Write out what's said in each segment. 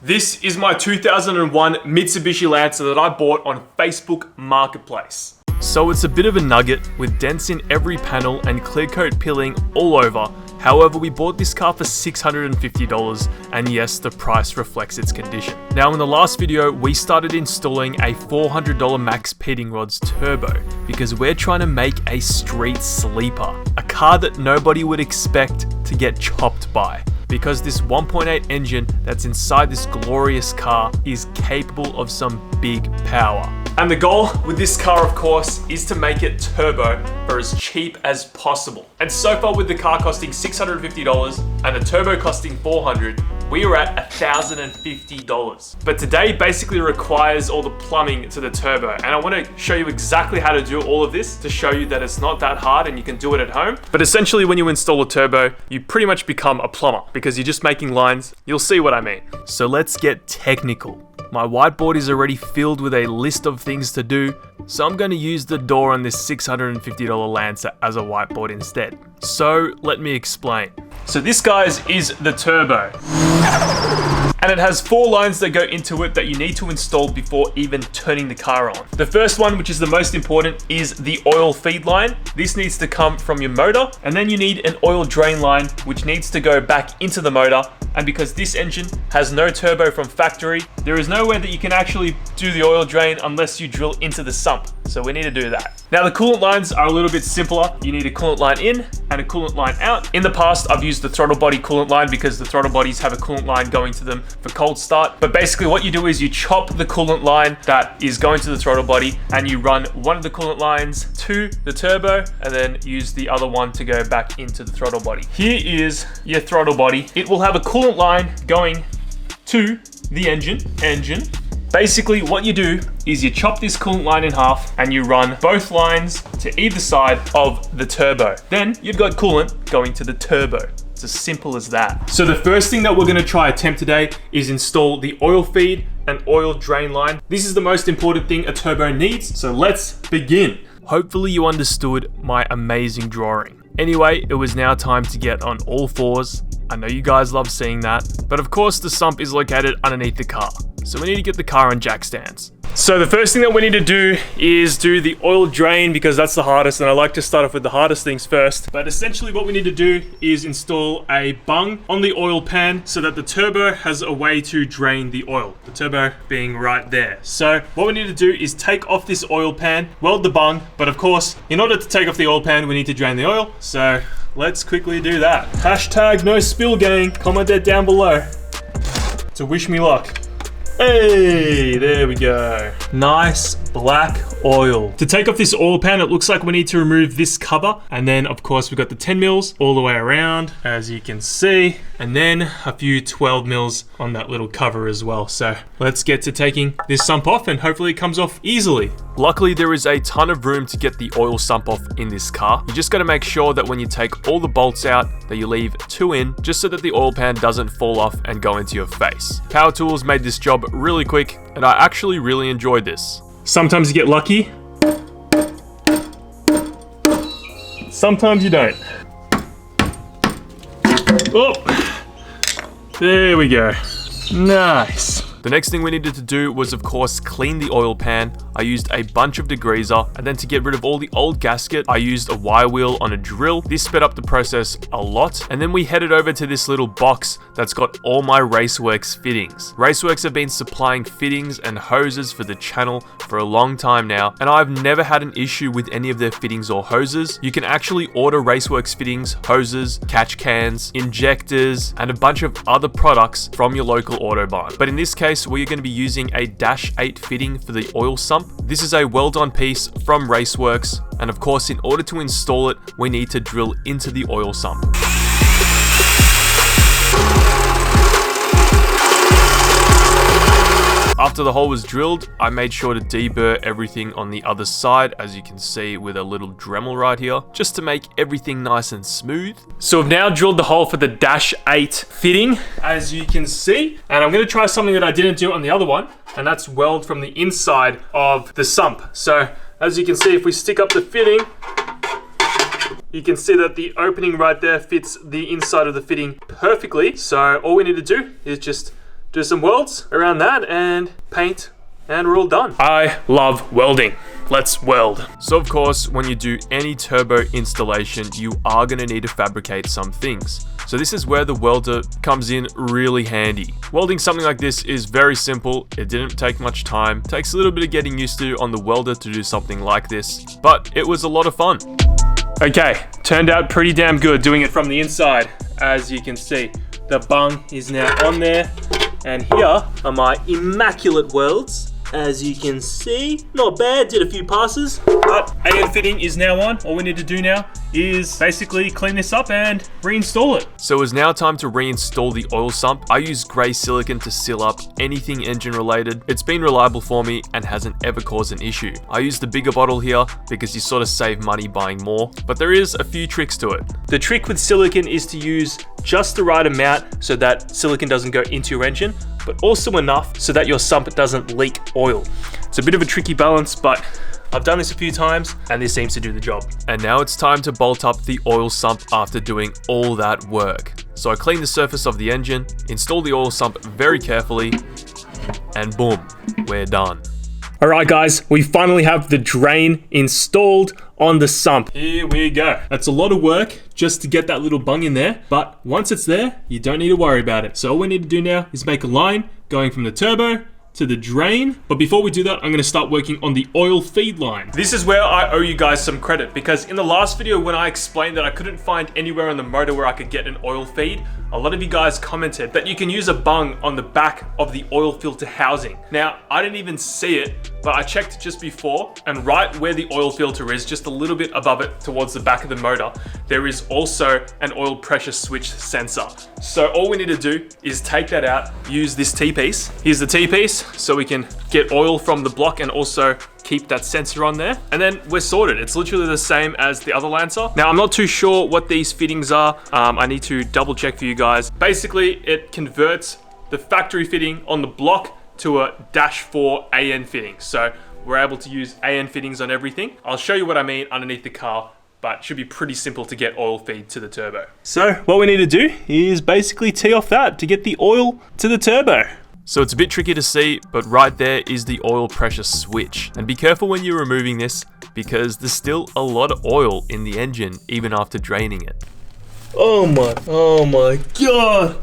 This is my 2001 Mitsubishi Lancer that I bought on Facebook Marketplace. So it's a bit of a nugget with dents in every panel and clear coat peeling all over. However, we bought this car for $650 and yes, the price reflects its condition. Now in the last video, we started installing a $400 Max Pitting Rods Turbo because we're trying to make a street sleeper. A car that nobody would expect to get chopped by. Because this 1.8 engine that's inside this glorious car is capable of some big power. And the goal with this car, of course, is to make it turbo for as cheap as possible. And so far with the car costing $650 and the turbo costing $400, we are at $1,050. But today basically requires all the plumbing to the turbo. And I want to show you exactly how to do all of this to show you that it's not that hard and you can do it at home. But essentially when you install a turbo, you pretty much become a plumber because you're just making lines. You'll see what I mean. So let's get technical. My whiteboard is already filled with a list of things to do, so I'm going to use the door on this $650 Lancer as a whiteboard instead. So let me explain. So this, guys, is the turbo. And it has 4 lines that go into it that you need to install before even turning the car on. The first one, which is the most important, is the oil feed line. This needs to come from your motor. And then you need an oil drain line, which needs to go back into the motor. And because this engine has no turbo from factory, there is no way that you can actually do the oil drain unless you drill into the sump. So we need to do that. Now the coolant lines are a little bit simpler. You need a coolant line in and a coolant line out. In the past, I've used the throttle body coolant line because the throttle bodies have a coolant line going to them for cold start. But basically what you do is you chop the coolant line that is going to the throttle body and you run one of the coolant lines to the turbo and then use the other one to go back into the throttle body. Here is your throttle body. It will have a coolant line going to the engine. Basically what you do is you chop this coolant line in half and you run both lines to either side of the turbo. Then you've got coolant going to the turbo. It's as simple as that. So the first thing that we're gonna try attempt today is install the oil feed and oil drain line. This is the most important thing a turbo needs, so let's begin. Hopefully you understood my amazing drawing. Anyway, it was now time to get on all fours. I know you guys love seeing that, but of course the sump is located underneath the car. So we need to get the car on jack stands. So the first thing that we need to do is do the oil drain because that's the hardest, and I like to start off with the hardest things first. But essentially what we need to do is install a bung on the oil pan so that the turbo has a way to drain the oil. The turbo being right there. So what we need to do is take off this oil pan, weld the bung, but of course, in order to take off the oil pan, we need to drain the oil. So let's quickly do that. Hashtag no spill gang, comment that down below to wish me luck. Hey, there we go. Nice black oil. To take off this oil pan, it looks like we need to remove this cover. And then of course we've got the 10 mils all the way around, as you can see. And then a few 12 mils on that little cover as well. So let's get to taking this sump off and hopefully it comes off easily. Luckily, there is a ton of room to get the oil sump off in this car. You just gotta make sure that when you take all the bolts out, that you leave 2 in, just so that the oil pan doesn't fall off and go into your face. Power Tools made this job really quick, and I actually really enjoyed this. Sometimes you get lucky. Sometimes you don't. Oh, there we go. Nice. The next thing we needed to do was, of course, clean the oil pan. I used a bunch of degreaser, and then to get rid of all the old gasket, I used a wire wheel on a drill. This sped up the process a lot. And then we headed over to this little box that's got all my Raceworks fittings. Raceworks have been supplying fittings and hoses for the channel for a long time now, and I've never had an issue with any of their fittings or hoses. You can actually order Raceworks fittings, hoses, catch cans, injectors, and a bunch of other products from your local Autobarn. But in this case, we're going to be using a Dash 8 fitting for the oil sump. This is a well-done piece from Raceworks, and of course, in order to install it, we need to drill into the oil sump. After the hole was drilled, I made sure to deburr everything on the other side, as you can see with a little Dremel right here, just to make everything nice and smooth. So we've now drilled the hole for the Dash 8 fitting, as you can see, and I'm going to try something that I didn't do on the other one, and that's weld from the inside of the sump. So as you can see, if we stick up the fitting, you can see that the opening right there fits the inside of the fitting perfectly. So all we need to do is just do some welds around that and paint, and we're all done. I love welding. Let's weld. So of course, when you do any turbo installation, you are gonna need to fabricate some things. So this is where the welder comes in really handy. Welding something like this is very simple. It didn't take much time. Takes a little bit of getting used to on the welder to do something like this, but it was a lot of fun. Okay, turned out pretty damn good doing it from the inside. As you can see, the bung is now on there. And here are my immaculate welds. As you can see, not bad, did a few passes. But AN fitting is now on. All we need to do now is basically clean this up and reinstall it. So it's now time to reinstall the oil sump. I use grey silicone to seal up anything engine related. It's been reliable for me and hasn't ever caused an issue. I use the bigger bottle here because you sort of save money buying more, but there is a few tricks to it. The trick with silicone is to use just the right amount so that silicone doesn't go into your engine, but also enough so that your sump doesn't leak oil. It's a bit of a tricky balance, but I've done this a few times and this seems to do the job. And now it's time to bolt up the oil sump after doing all that work. So I clean the surface of the engine, install the oil sump very carefully, and boom, we're done. All right guys, we finally have the drain installed on the sump. Here we go. That's a lot of work just to get that little bung in there, but once it's there, you don't need to worry about it. So all we need to do now is make a line going from the turbo to the drain. But before we do that, I'm gonna start working on the oil feed line. This is where I owe you guys some credit, because in the last video when I explained that I couldn't find anywhere on the motor where I could get an oil feed, a lot of you guys commented that you can use a bung on the back of the oil filter housing. Now, I didn't even see it, but I checked just before, and right where the oil filter is, just a little bit above it towards the back of the motor, there is also an oil pressure switch sensor. So all we need to do is take that out, use this T-piece. Here's the T-piece, so we can get oil from the block and also keep that sensor on there, and then we're sorted. It's literally the same as the other Lancer. Now, I'm not too sure what these fittings are. I need to double check for you guys. Basically, it converts the factory fitting on the block to a -4 AN fitting. So we're able to use AN fittings on everything. I'll show you what I mean underneath the car, but it should be pretty simple to get oil feed to the turbo. So what we need to do is basically tee off that to get the oil to the turbo. So it's a bit tricky to see, but right there is the oil pressure switch. And be careful when you're removing this, because there's still a lot of oil in the engine, even after draining it. Oh my God.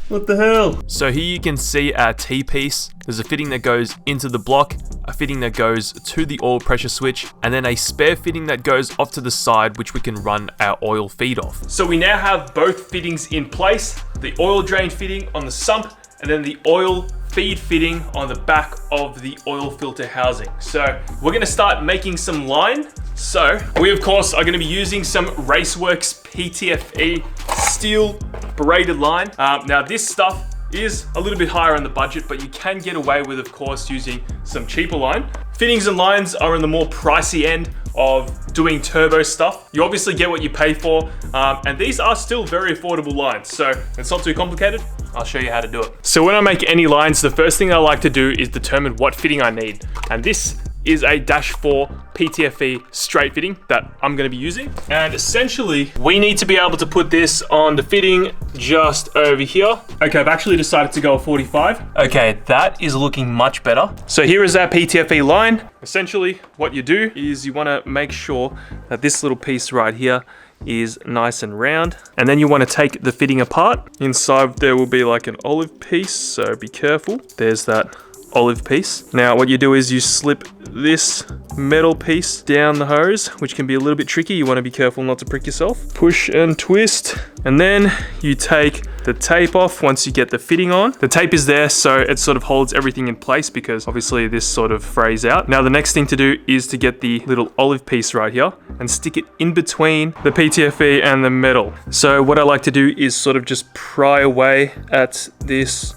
What the hell? So here you can see our T-piece. There's a fitting that goes into the block, a fitting that goes to the oil pressure switch, and then a spare fitting that goes off to the side, which we can run our oil feed off. So we now have both fittings in place, the oil drain fitting on the sump, and then the oil feed fitting on the back of the oil filter housing. So we're gonna start making some line. So we of course are gonna be using some Raceworks PTFE steel braided line. Now this stuff is a little bit higher on the budget, but you can get away with, of course, using some cheaper line. Fittings and lines are in the more pricey end of doing turbo stuff. You obviously get what you pay for, and these are still very affordable lines, so it's not too complicated. I'll show you how to do it. So when I make any lines, the first thing I like to do is determine what fitting I need, and this is a -4 PTFE straight fitting that I'm going to be using. And essentially, we need to be able to put this on the fitting just over here. Okay, I've actually decided to go a 45. Okay, that is looking much better. So here is our PTFE line. Essentially, what you do is you want to make sure that this little piece right here is nice and round. And then you want to take the fitting apart. Inside there will be like an olive piece, so be careful. There's that olive piece. Now what you do is you slip this metal piece down the hose, which can be a little bit tricky. You want to be careful not to prick yourself. Push and twist, and then you take the tape off once you get the fitting on. The tape is there so it sort of holds everything in place, because obviously this sort of frays out. Now the next thing to do is to get the little olive piece right here and stick it in between the PTFE and the metal. So what I like to do is sort of just pry away at this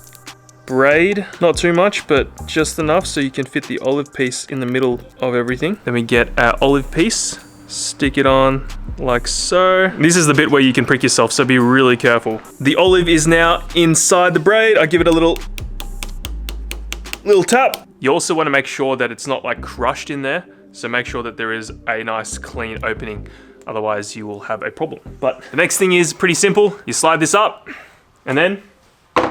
braid, not too much, but just enough so you can fit the olive piece in the middle of everything. Then we get our olive piece, stick it on like so. This is the bit where you can prick yourself, so be really careful. The olive is now inside the braid. I give it a little tap. You also want to make sure that it's not like crushed in there, so make sure that there is a nice clean opening, otherwise you will have a problem. But the next thing is pretty simple. You slide this up and then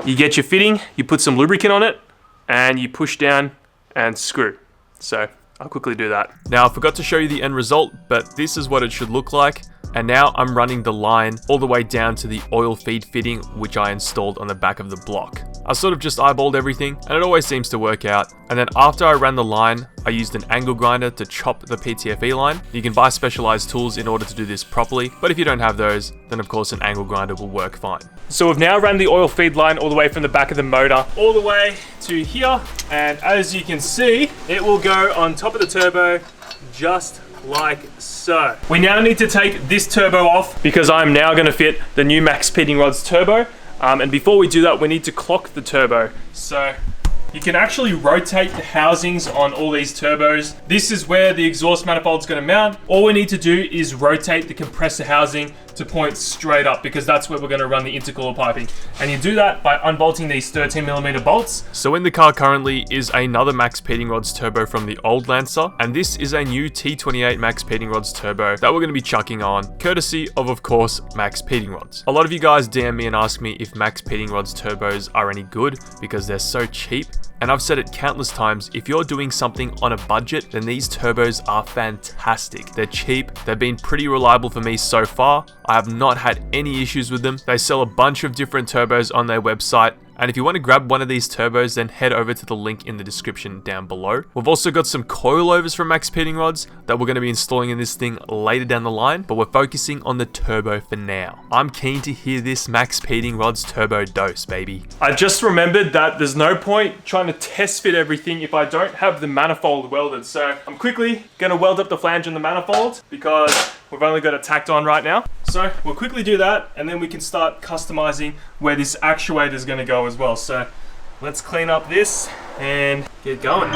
you get your fitting, you put some lubricant on it, and you push down and screw. So I'll quickly do that. Now, I forgot to show you the end result, but this is what it should look like. And now I'm running the line all the way down to the oil feed fitting, which I installed on the back of the block. I sort of just eyeballed everything, and it always seems to work out. And then after I ran the line, I used an angle grinder to chop the PTFE line. You can buy specialized tools in order to do this properly, but if you don't have those, then of course an angle grinder will work fine. So we've now run the oil feed line all the way from the back of the motor all the way to here, and as you can see, it will go on top of the turbo just like so. We now need to take this turbo off because I'm now going to fit the new Max Speeding Rods turbo. And before we do that, we need to clock the turbo. So you can actually rotate the housings on all these turbos. This is where the exhaust manifold is going to mount. All we need to do is rotate the compressor housing to point straight up because that's where we're going to run the intercooler piping. And you do that by unbolting these 13mm bolts. So in the car currently is another Max Speeding Rods turbo from the old Lancer, and this is a new T28 Max Speeding Rods turbo that we're going to be chucking on, courtesy of course, Max Speeding Rods. A lot of you guys DM me and ask me if Max Speeding Rods turbos are any good because they're so cheap. And I've said it countless times, if you're doing something on a budget, then these turbos are fantastic. They're cheap, they've been pretty reliable for me so far. I have not had any issues with them. They sell a bunch of different turbos on their website. And if you want to grab one of these turbos, then head over to the link in the description down below. We've also got some coilovers from Max Speeding Rods that we're going to be installing in this thing later down the line, but we're focusing on the turbo for now. I'm keen to hear this Max Speeding Rods turbo dose, baby. I just remembered that there's no point trying to test fit everything if I don't have the manifold welded. So I'm quickly going to weld up the flange on the manifold because we've only got it tacked on right now. So we'll quickly do that and then we can start customizing where this actuator is going to go as well. So let's clean up this and get going.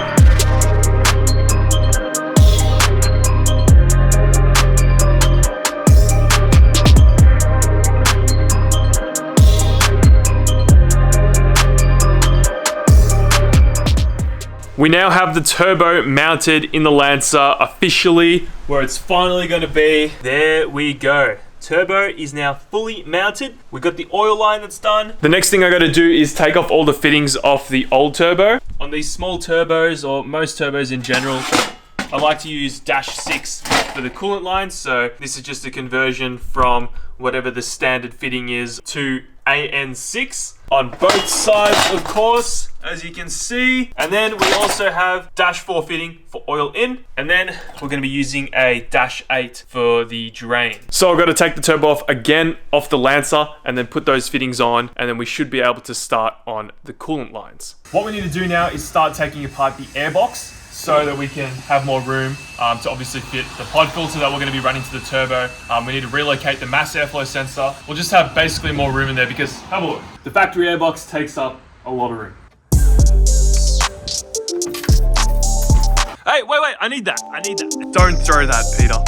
We now have the turbo mounted in the Lancer officially where it's finally going to be. There we go. Turbo is now fully mounted. We got the oil line that's done. The next thing I got to do is take off all the fittings off the old turbo. On these small turbos, or most turbos in general, I like to use -6 for the coolant line. So this is just a conversion from whatever the standard fitting is to AN6 on both sides, of course, as you can see. And then we also have -4 fitting for oil in, and then we're going to be using a -8 for the drain. So I've got to take the turbo off again off the Lancer and then put those fittings on, and then we should be able to start on the coolant lines. What we need to do now is start taking apart the airbox so that we can have more room to obviously fit the pod filter that we're going to be running to the turbo. We need to relocate the mass airflow sensor. We'll just have basically more room in there because, have a look, the factory airbox takes up a lot of room. Hey, wait, I need that. Don't throw that, Peter.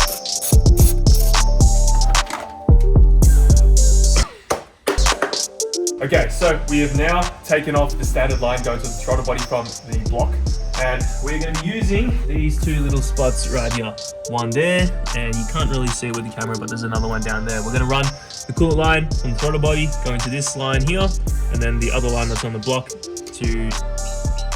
Okay, so we have now taken off the standard line going to the throttle body from the block. And we're going to be using these two little spots right here. One there, and you can't really see it with the camera, but there's another one down there. We're going to run the coolant line from the throttle body going to this line here, and then the other line that's on the block to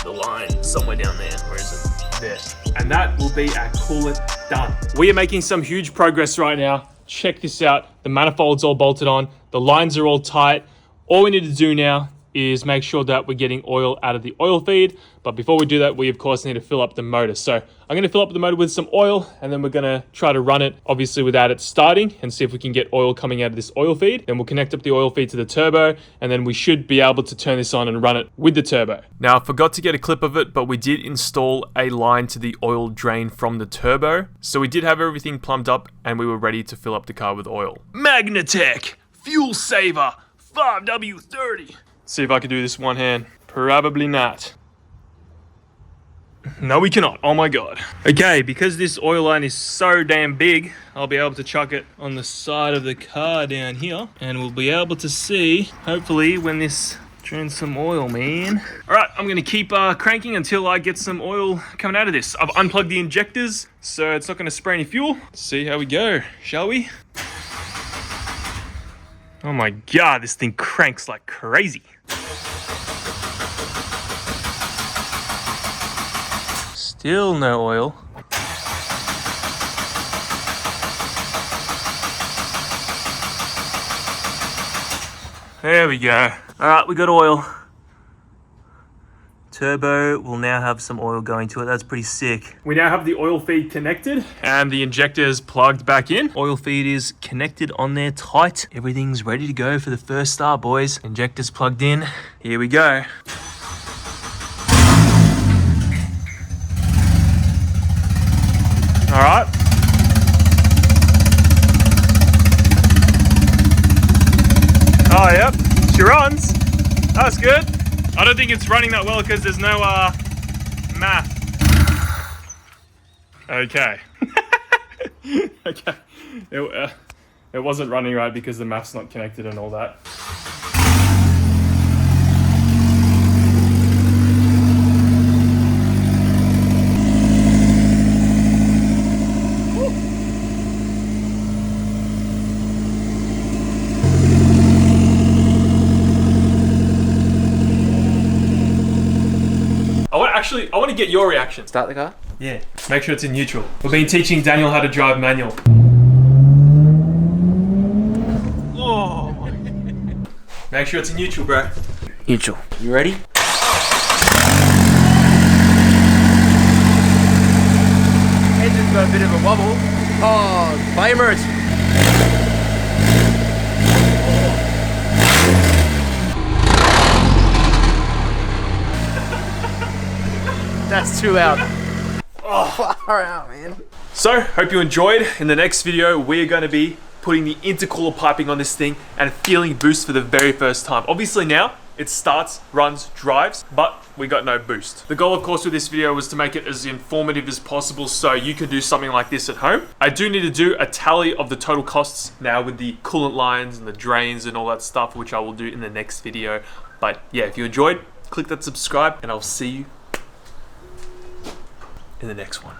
the line somewhere down there. Where is it? There. And that will be our coolant done. We are making some huge progress right now. Check this out. The manifold's all bolted on. The lines are all tight. All we need to do now is make sure that we're getting oil out of the oil feed. But before we do that, we of course need to fill up the motor. So I'm going to fill up the motor with some oil, and then we're going to try to run it obviously without it starting and see if we can get oil coming out of this oil feed. Then we'll connect up the oil feed to the turbo, and then we should be able to turn this on and run it with the turbo. Now I forgot to get a clip of it, but we did install a line to the oil drain from the turbo. So we did have everything plumbed up and we were ready to fill up the car with oil. Magnatech Fuel Saver 5W30. See if I can do this one hand. Probably not. No, we cannot. Oh my God. Okay, because this oil line is so damn big, I'll be able to chuck it on the side of the car down here, and we'll be able to see, hopefully, when this turns some oil, man. All right, I'm gonna keep cranking until I get some oil coming out of this. I've unplugged the injectors, so it's not gonna spray any fuel. Let's see how we go, shall we? Oh my God, this thing cranks like crazy. Still no oil. There we go. All right, we got oil. Turbo will now have some oil going to it. That's pretty sick. We now have the oil feed connected and the injector is plugged back in. Oil feed is connected on there tight. Everything's ready to go for the first start, boys. Injector's plugged in. Here we go. All right. Oh, yep. She runs. That's good. I don't think it's running that well because there's no math. Okay. Okay. It wasn't running right because the math's not connected and all that. I want to get your reaction. Start the car? Yeah. Make sure it's in neutral. We've been teaching Daniel how to drive manual. Oh. Make sure it's in neutral, bro. Neutral. You ready? Engine's got a bit of a wobble. Oh, flamer, it's... That's too out. Oh, far out, man. So, hope you enjoyed. In the next video, we're going to be putting the intercooler piping on this thing and feeling boost for the very first time. Obviously now, it starts, runs, drives, but we got no boost. The goal, of course, with this video was to make it as informative as possible so you can do something like this at home. I do need to do a tally of the total costs now with the coolant lines and the drains and all that stuff, which I will do in the next video. But yeah, if you enjoyed, click that subscribe and I'll see you in the next one.